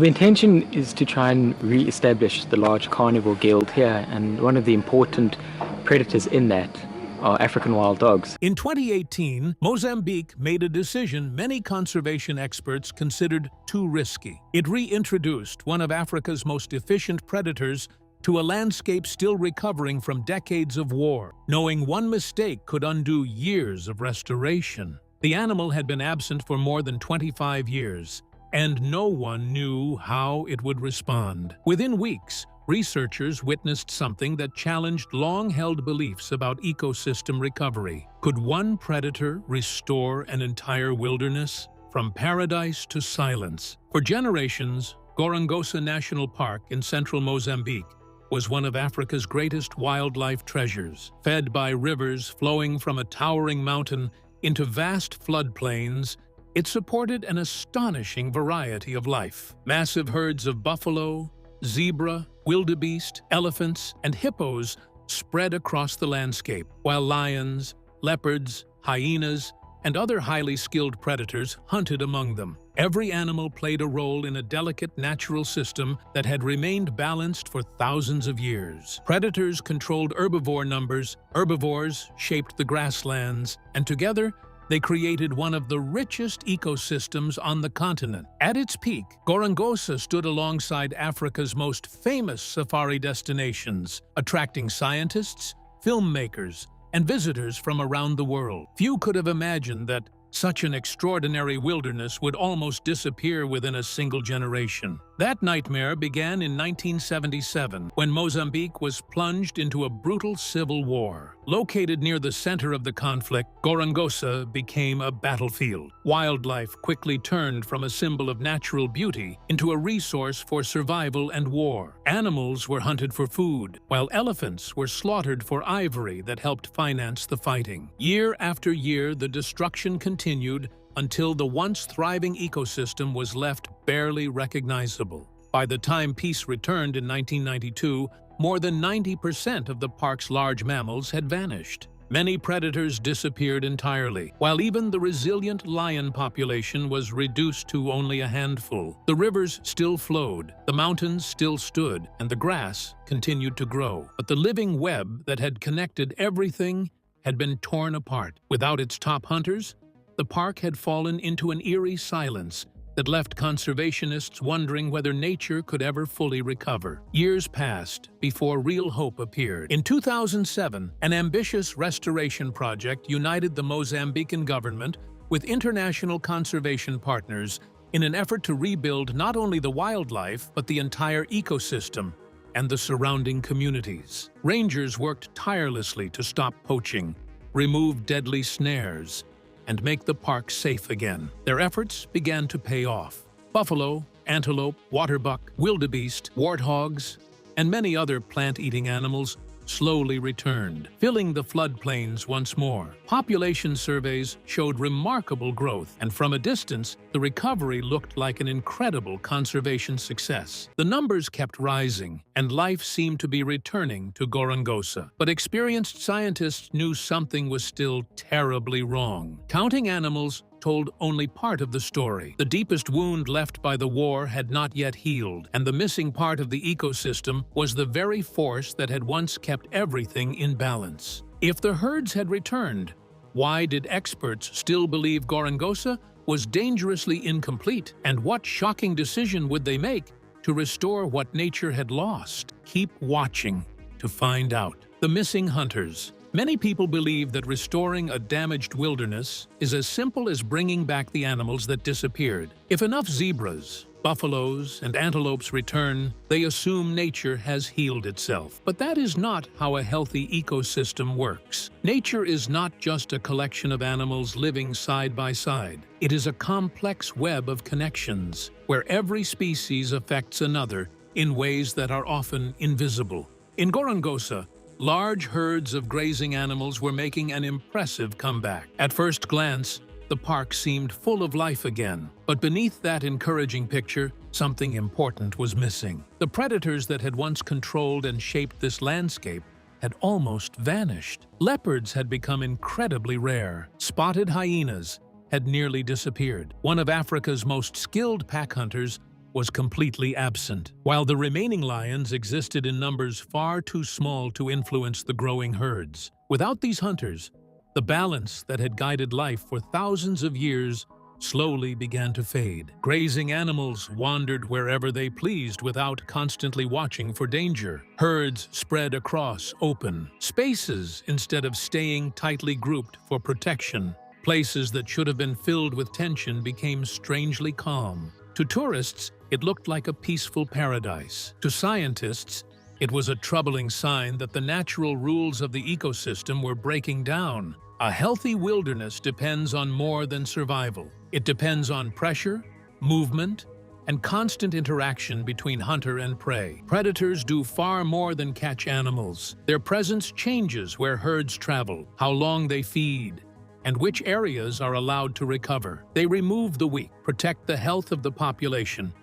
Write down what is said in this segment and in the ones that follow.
The intention is to try and re-establish the large carnivore guild here, and one of the important predators in that are African wild dogs. In 2018, Mozambique made a decision many conservation experts considered too risky. It reintroduced one of Africa's most efficient predators to a landscape still recovering from decades of war, knowing one mistake could undo years of restoration. The animal had been absent for more than 25 years, and no one knew how it would respond. Within weeks, researchers witnessed something that challenged long-held beliefs about ecosystem recovery. Could one predator restore an entire wilderness? From paradise to silence. For generations, Gorongosa National Park in central Mozambique was one of Africa's greatest wildlife treasures. Fed by rivers flowing from a towering mountain into vast floodplains, it supported an astonishing variety of life. Massive herds of buffalo, zebra, wildebeest, elephants, and hippos spread across the landscape, while lions, leopards, hyenas, and other highly skilled predators hunted among them. Every animal played a role in a delicate natural system that had remained balanced for thousands of years. Predators controlled herbivore numbers, herbivores shaped the grasslands, and together, they created one of the richest ecosystems on the continent. At its peak, Gorongosa stood alongside Africa's most famous safari destinations, attracting scientists, filmmakers, and visitors from around the world. Few could have imagined that such an extraordinary wilderness would almost disappear within a single generation. That nightmare began in 1977, when Mozambique was plunged into a brutal civil war. Located near the center of the conflict, Gorongosa became a battlefield. Wildlife quickly turned from a symbol of natural beauty into a resource for survival and war. Animals were hunted for food, while elephants were slaughtered for ivory that helped finance the fighting. Year after year, the destruction continued until the once thriving ecosystem was left barely recognizable. By the time peace returned in 1992, more than 90% of the park's large mammals had vanished. Many predators disappeared entirely, while even the resilient lion population was reduced to only a handful. The rivers still flowed, the mountains still stood, and the grass continued to grow. But the living web that had connected everything had been torn apart. Without its top hunters, the park had fallen into an eerie silence that left conservationists wondering whether nature could ever fully recover. Years passed before real hope appeared. In 2007, an ambitious restoration project united the Mozambican government with international conservation partners in an effort to rebuild not only the wildlife, but the entire ecosystem and the surrounding communities. Rangers worked tirelessly to stop poaching, remove deadly snares, and make the park safe again. Their efforts began to pay off. Buffalo, antelope, waterbuck, wildebeest, warthogs, and many other plant-eating animals slowly returned, filling the floodplains once more. Population surveys showed remarkable growth, and from a distance, the recovery looked like an incredible conservation success. The numbers kept rising, and life seemed to be returning to Gorongosa. But experienced scientists knew something was still terribly wrong. Counting animals told only part of the story. The deepest wound left by the war had not yet healed, and the missing part of the ecosystem was the very force that had once kept everything in balance. If the herds had returned, why did experts still believe Gorongosa was dangerously incomplete? And what shocking decision would they make to restore what nature had lost? Keep watching to find out. The missing hunters. Many people believe that restoring a damaged wilderness is as simple as bringing back the animals that disappeared. If enough zebras, buffaloes, and antelopes return, they assume nature has healed itself. But that is not how a healthy ecosystem works. Nature is not just a collection of animals living side by side. It is a complex web of connections, where every species affects another in ways that are often invisible. In Gorongosa, large herds of grazing animals were making an impressive comeback. At first glance, the park seemed full of life again. But beneath that encouraging picture, something important was missing. The predators that had once controlled and shaped this landscape had almost vanished. Leopards had become incredibly rare. Spotted hyenas had nearly disappeared. One of Africa's most skilled pack hunters was completely absent, while the remaining lions existed in numbers far too small to influence the growing herds. Without these hunters, the balance that had guided life for thousands of years slowly began to fade. Grazing animals wandered wherever they pleased without constantly watching for danger. Herds spread across open spaces instead of staying tightly grouped for protection. Places that should have been filled with tension became strangely calm. To tourists, it looked like a peaceful paradise. To scientists, it was a troubling sign that the natural rules of the ecosystem were breaking down. A healthy wilderness depends on more than survival. It depends on pressure, movement, and constant interaction between hunter and prey. Predators do far more than catch animals. Their presence changes where herds travel, how long they feed, and which areas are allowed to recover. They remove the weak, protect the health of the population,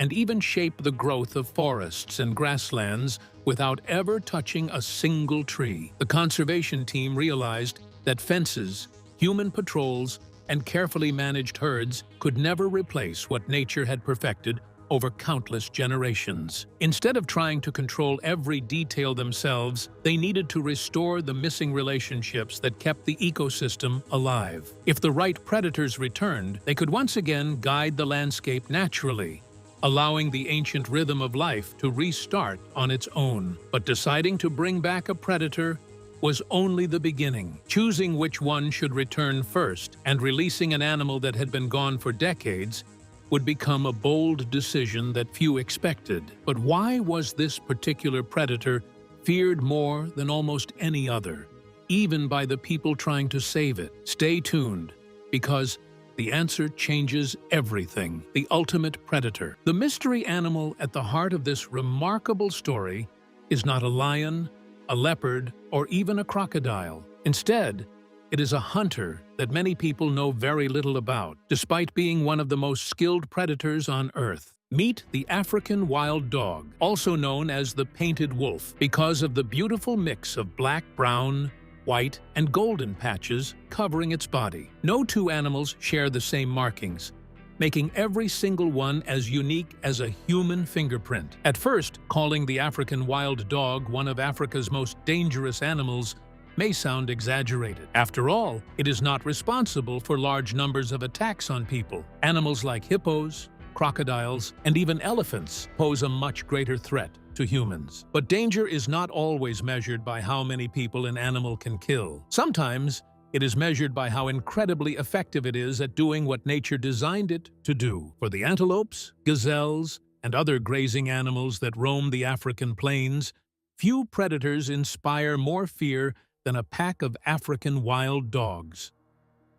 and even shape the growth of forests and grasslands without ever touching a single tree. The conservation team realized that fences, human patrols, and carefully managed herds could never replace what nature had perfected over countless generations. Instead of trying to control every detail themselves, they needed to restore the missing relationships that kept the ecosystem alive. If the right predators returned, they could once again guide the landscape naturally, allowing the ancient rhythm of life to restart on its own. But deciding to bring back a predator was only the beginning. Choosing which one should return first and releasing an animal that had been gone for decades would become a bold decision that few expected. But why was this particular predator feared more than almost any other, even by the people trying to save it? Stay tuned, because the answer changes everything. The ultimate predator. The mystery animal at the heart of this remarkable story is not a lion, a leopard, or even a crocodile. Instead, it is a hunter that many people know very little about, despite being one of the most skilled predators on Earth. Meet the African wild dog, also known as the painted wolf, because of the beautiful mix of black, brown, white, and golden patches covering its body. No two animals share the same markings, making every single one as unique as a human fingerprint. At first, calling the African wild dog one of Africa's most dangerous animals may sound exaggerated. After all, it is not responsible for large numbers of attacks on people. Animals like hippos, crocodiles, and even elephants pose a much greater threat to humans. But danger is not always measured by how many people an animal can kill. Sometimes, it is measured by how incredibly effective it is at doing what nature designed it to do. For the antelopes, gazelles, and other grazing animals that roam the African plains, few predators inspire more fear than a pack of African wild dogs.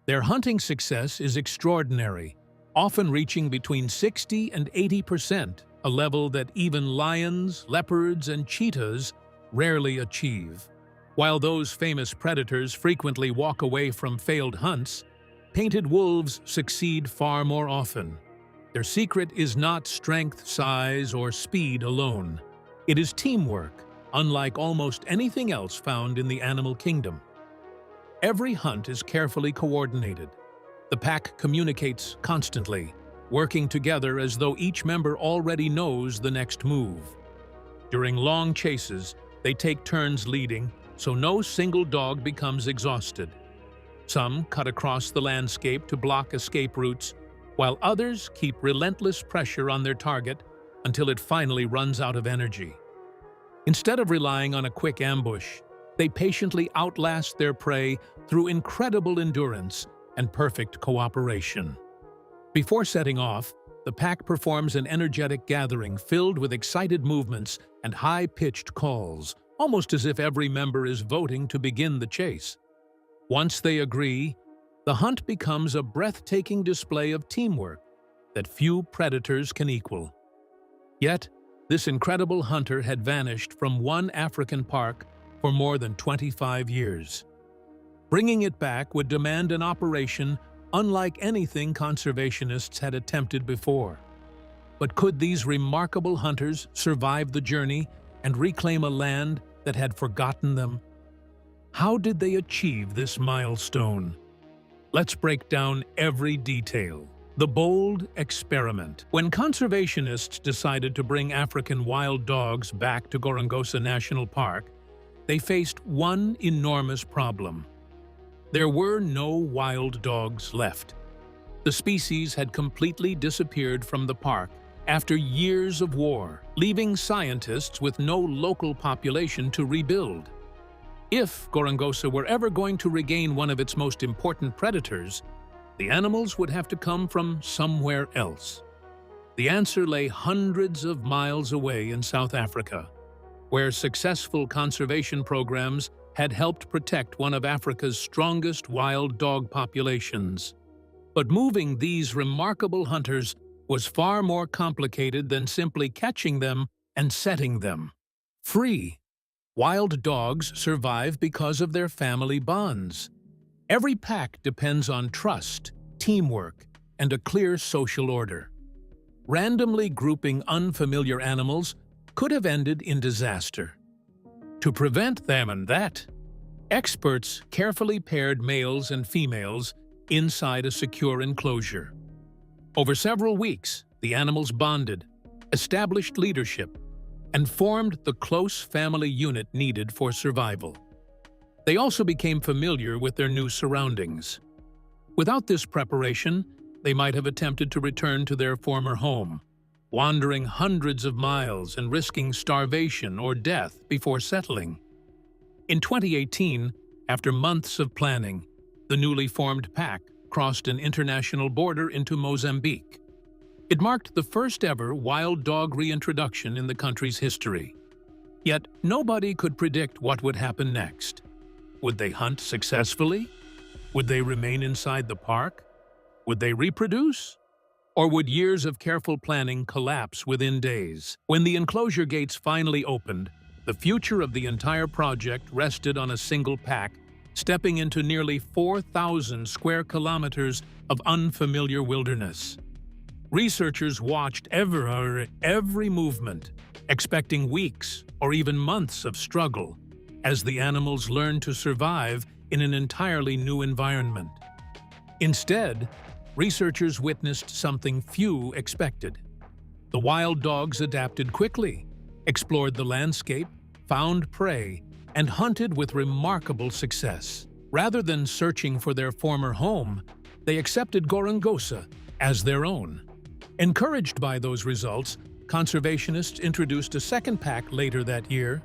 Their hunting success is extraordinary, often reaching between 60 and 80%, a level that even lions, leopards, and cheetahs rarely achieve. While those famous predators frequently walk away from failed hunts, painted wolves succeed far more often. Their secret is not strength, size, or speed alone. It is teamwork, unlike almost anything else found in the animal kingdom. Every hunt is carefully coordinated. The pack communicates constantly, working together as though each member already knows the next move. During long chases, they take turns leading, so no single dog becomes exhausted. Some cut across the landscape to block escape routes, while others keep relentless pressure on their target until it finally runs out of energy. Instead of relying on a quick ambush, they patiently outlast their prey through incredible endurance and perfect cooperation. Before setting off, the pack performs an energetic gathering filled with excited movements and high-pitched calls, almost as if every member is voting to begin the chase. Once they agree, the hunt becomes a breathtaking display of teamwork that few predators can equal. Yet, this incredible hunter had vanished from one African park for more than 25 years. Bringing it back would demand an operation unlike anything conservationists had attempted before. But could these remarkable hunters survive the journey and reclaim a land that had forgotten them? How did they achieve this milestone? Let's break down every detail. The bold experiment. When conservationists decided to bring African wild dogs back to Gorongosa National Park, they faced one enormous problem. There were no wild dogs left. The species had completely disappeared from the park after years of war, leaving scientists with no local population to rebuild. If Gorongosa were ever going to regain one of its most important predators, the animals would have to come from somewhere else. The answer lay hundreds of miles away in South Africa, where successful conservation programs had helped protect one of Africa's strongest wild dog populations. But moving these remarkable hunters was far more complicated than simply catching them and setting them free. Wild dogs survive because of their family bonds. Every pack depends on trust, teamwork, and a clear social order. Randomly grouping unfamiliar animals could have ended in disaster. To prevent that, experts carefully paired males and females inside a secure enclosure. Over several weeks, the animals bonded, established leadership, and formed the close family unit needed for survival. They also became familiar with their new surroundings. Without this preparation, they might have attempted to return to their former home, wandering hundreds of miles and risking starvation or death before settling. In 2018, after months of planning, the newly formed pack crossed an international border into Mozambique. It marked the first ever wild dog reintroduction in the country's history. Yet nobody could predict what would happen next. Would they hunt successfully? Would they remain inside the park? Would they reproduce? Or would years of careful planning collapse within days? When the enclosure gates finally opened, the future of the entire project rested on a single pack, stepping into nearly 4,000 square kilometers of unfamiliar wilderness. Researchers watched every movement, expecting weeks or even months of struggle, as the animals learned to survive in an entirely new environment. Instead, researchers witnessed something few expected. The wild dogs adapted quickly, explored the landscape, found prey, and hunted with remarkable success. Rather than searching for their former home, they accepted Gorongosa as their own. Encouraged by those results, conservationists introduced a second pack later that year.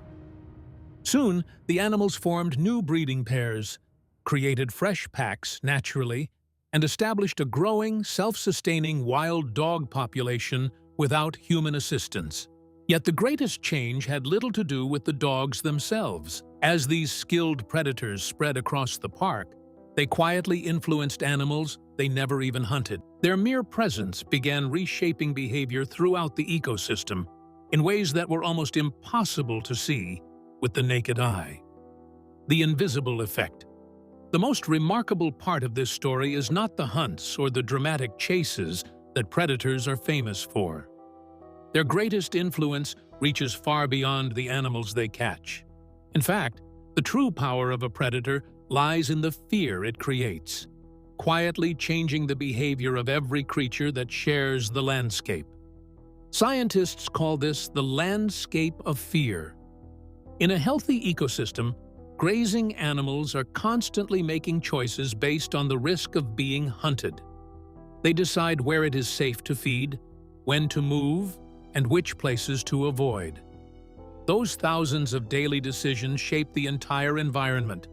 Soon, the animals formed new breeding pairs, created fresh packs naturally, and established a growing, self-sustaining wild dog population without human assistance. Yet the greatest change had little to do with the dogs themselves. As these skilled predators spread across the park, they quietly influenced animals they never even hunted. Their mere presence began reshaping behavior throughout the ecosystem in ways that were almost impossible to see with the naked eye. The invisible effect. The most remarkable part of this story is not the hunts or the dramatic chases that predators are famous for. Their greatest influence reaches far beyond the animals they catch. In fact, the true power of a predator lies in the fear it creates, quietly changing the behavior of every creature that shares the landscape. Scientists call this the landscape of fear. In a healthy ecosystem, grazing animals are constantly making choices based on the risk of being hunted. They decide where it is safe to feed, when to move, and which places to avoid. Those thousands of daily decisions shape the entire environment,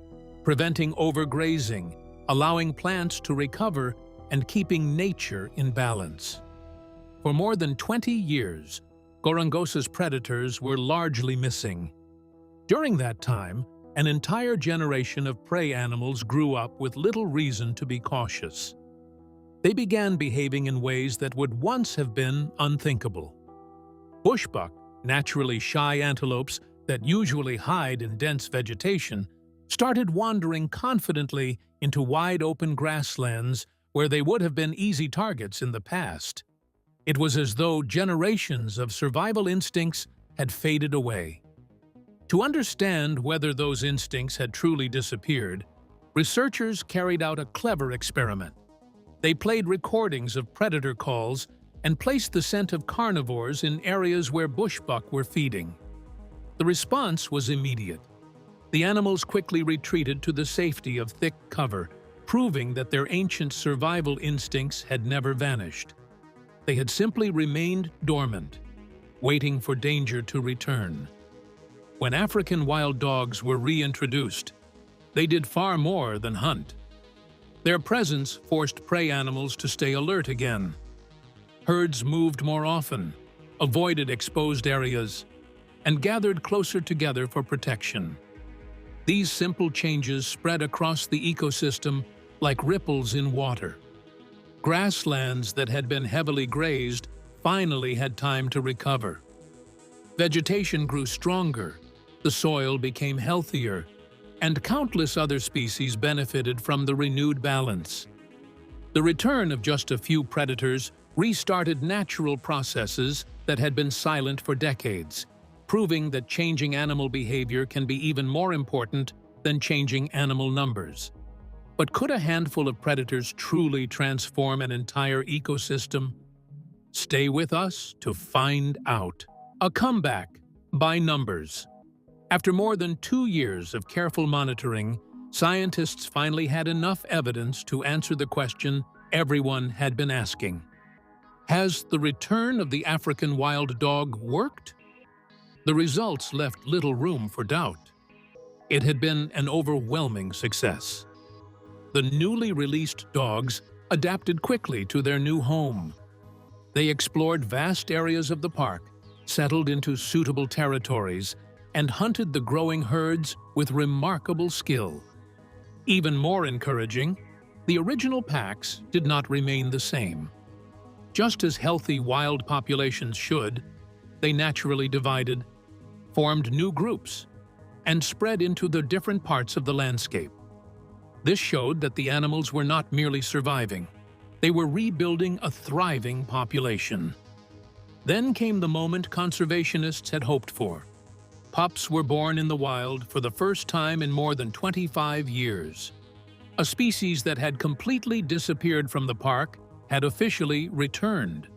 preventing overgrazing, allowing plants to recover, and keeping nature in balance. For more than 20 years, Gorongosa's predators were largely missing. During that time, an entire generation of prey animals grew up with little reason to be cautious. They began behaving in ways that would once have been unthinkable. Bushbuck, naturally shy antelopes that usually hide in dense vegetation, started wandering confidently into wide-open grasslands where they would have been easy targets in the past. It was as though generations of survival instincts had faded away. To understand whether those instincts had truly disappeared, researchers carried out a clever experiment. They played recordings of predator calls and placed the scent of carnivores in areas where bushbuck were feeding. The response was immediate. The animals quickly retreated to the safety of thick cover, proving that their ancient survival instincts had never vanished. They had simply remained dormant, waiting for danger to return. When African wild dogs were reintroduced, they did far more than hunt. Their presence forced prey animals to stay alert again. Herds moved more often, avoided exposed areas, and gathered closer together for protection. These simple changes spread across the ecosystem like ripples in water. Grasslands that had been heavily grazed finally had time to recover. Vegetation grew stronger, the soil became healthier, and countless other species benefited from the renewed balance. The return of just a few predators restarted natural processes that had been silent for decades, proving that changing animal behavior can be even more important than changing animal numbers. But could a handful of predators truly transform an entire ecosystem? Stay with us to find out. A comeback by numbers. After more than 2 years of careful monitoring, scientists finally had enough evidence to answer the question everyone had been asking. Has the return of the African wild dog worked? The results left little room for doubt. It had been an overwhelming success. The newly released dogs adapted quickly to their new home. They explored vast areas of the park, settled into suitable territories, and hunted the growing herds with remarkable skill. Even more encouraging, the original packs did not remain the same. Just as healthy wild populations should, they naturally divided, formed new groups, and spread into the different parts of the landscape. This showed that the animals were not merely surviving, they were rebuilding a thriving population. Then came the moment conservationists had hoped for. Pups were born in the wild for the first time in more than 25 years. A species that had completely disappeared from the park had officially returned.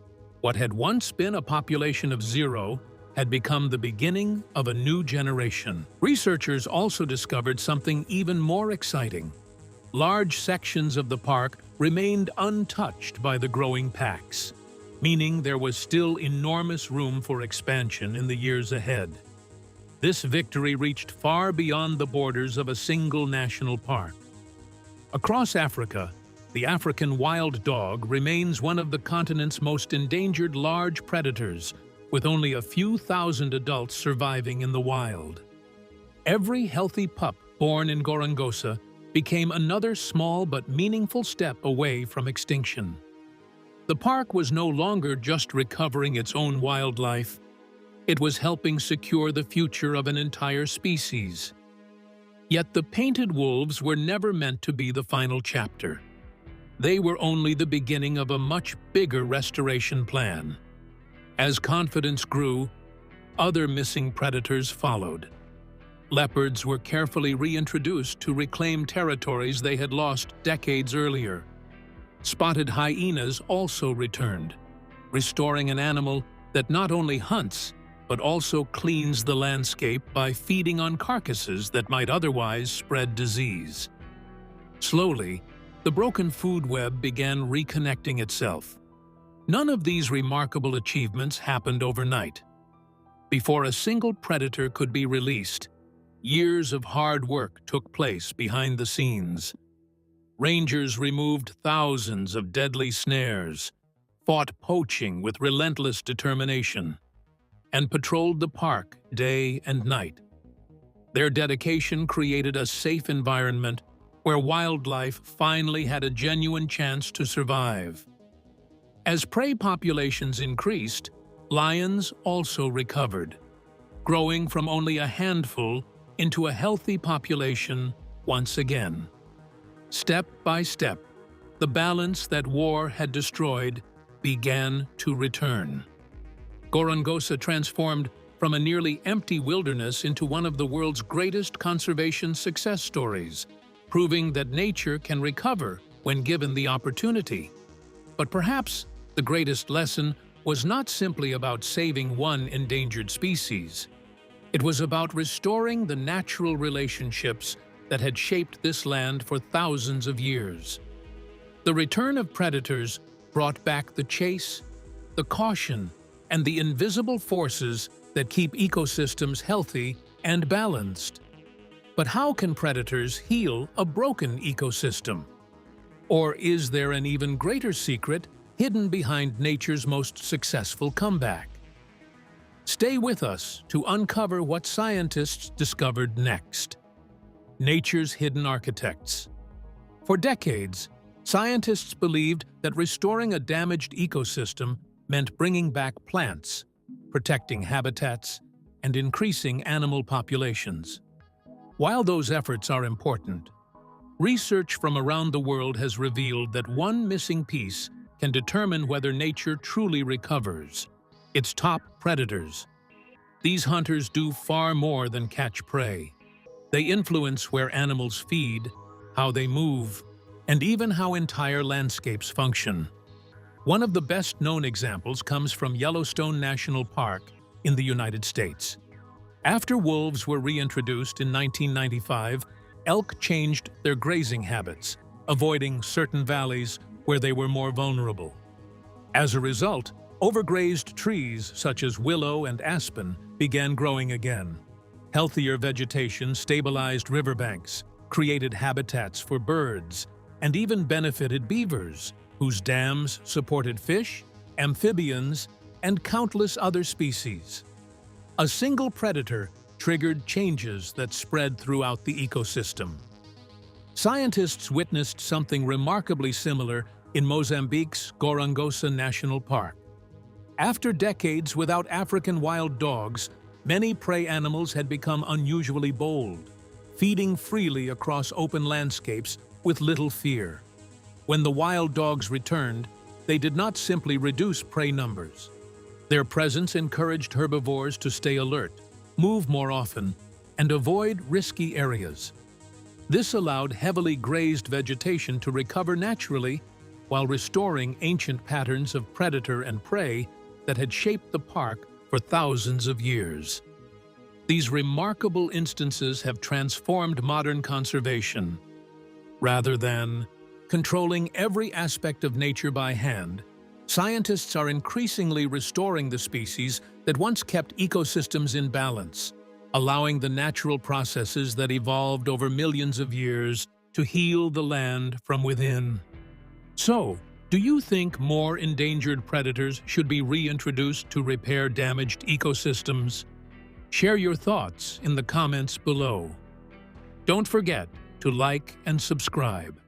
What had once been a population of 0 had become the beginning of a new generation. Researchers also discovered something even more exciting. Large sections of the park remained untouched by the growing packs, meaning there was still enormous room for expansion in the years ahead. This victory reached far beyond the borders of a single national park. Across Africa, the African wild dog remains one of the continent's most endangered large predators, with only a few thousand adults surviving in the wild. Every healthy pup born in Gorongosa became another small but meaningful step away from extinction. The park was no longer just recovering its own wildlife, it was helping secure the future of an entire species. Yet the painted wolves were never meant to be the final chapter. They were only the beginning of a much bigger restoration plan. As confidence grew, other missing predators followed. Leopards were carefully reintroduced to reclaim territories they had lost decades earlier. Spotted hyenas also returned, restoring an animal that not only hunts, but also cleans the landscape by feeding on carcasses that might otherwise spread disease. Slowly, the broken food web began reconnecting itself. None of these remarkable achievements happened overnight. Before a single predator could be released, years of hard work took place behind the scenes. Rangers removed thousands of deadly snares, fought poaching with relentless determination, and patrolled the park day and night. Their dedication created a safe environment where wildlife finally had a genuine chance to survive. As prey populations increased, lions also recovered, growing from only a handful into a healthy population once again. Step by step, the balance that war had destroyed began to return. Gorongosa transformed from a nearly empty wilderness into one of the world's greatest conservation success stories, proving that nature can recover when given the opportunity. But perhaps the greatest lesson was not simply about saving one endangered species. It was about restoring the natural relationships that had shaped this land for thousands of years. The return of predators brought back the chase, the caution, and the invisible forces that keep ecosystems healthy and balanced. But how can predators heal a broken ecosystem? Or is there an even greater secret hidden behind nature's most successful comeback? Stay with us to uncover what scientists discovered next. Nature's hidden architects. For decades, scientists believed that restoring a damaged ecosystem meant bringing back plants, protecting habitats, and increasing animal populations. While those efforts are important, research from around the world has revealed that one missing piece can determine whether nature truly recovers: its top predators. These hunters do far more than catch prey. They influence where animals feed, how they move, and even how entire landscapes function. One of the best-known examples comes from Yellowstone National Park in the United States. After wolves were reintroduced in 1995, elk changed their grazing habits, avoiding certain valleys where they were more vulnerable. As a result, overgrazed trees such as willow and aspen began growing again. Healthier vegetation stabilized riverbanks, created habitats for birds, and even benefited beavers, whose dams supported fish, amphibians, and countless other species. A single predator triggered changes that spread throughout the ecosystem. Scientists witnessed something remarkably similar in Mozambique's Gorongosa National Park. After decades without African wild dogs, many prey animals had become unusually bold, feeding freely across open landscapes with little fear. When the wild dogs returned, they did not simply reduce prey numbers. Their presence encouraged herbivores to stay alert, move more often, and avoid risky areas. This allowed heavily grazed vegetation to recover naturally while restoring ancient patterns of predator and prey that had shaped the park for thousands of years. These remarkable instances have transformed modern conservation. Rather than controlling every aspect of nature by hand, scientists are increasingly restoring the species that once kept ecosystems in balance, allowing the natural processes that evolved over millions of years to heal the land from within. So, do you think more endangered predators should be reintroduced to repair damaged ecosystems? Share your thoughts in the comments below. Don't forget to like and subscribe.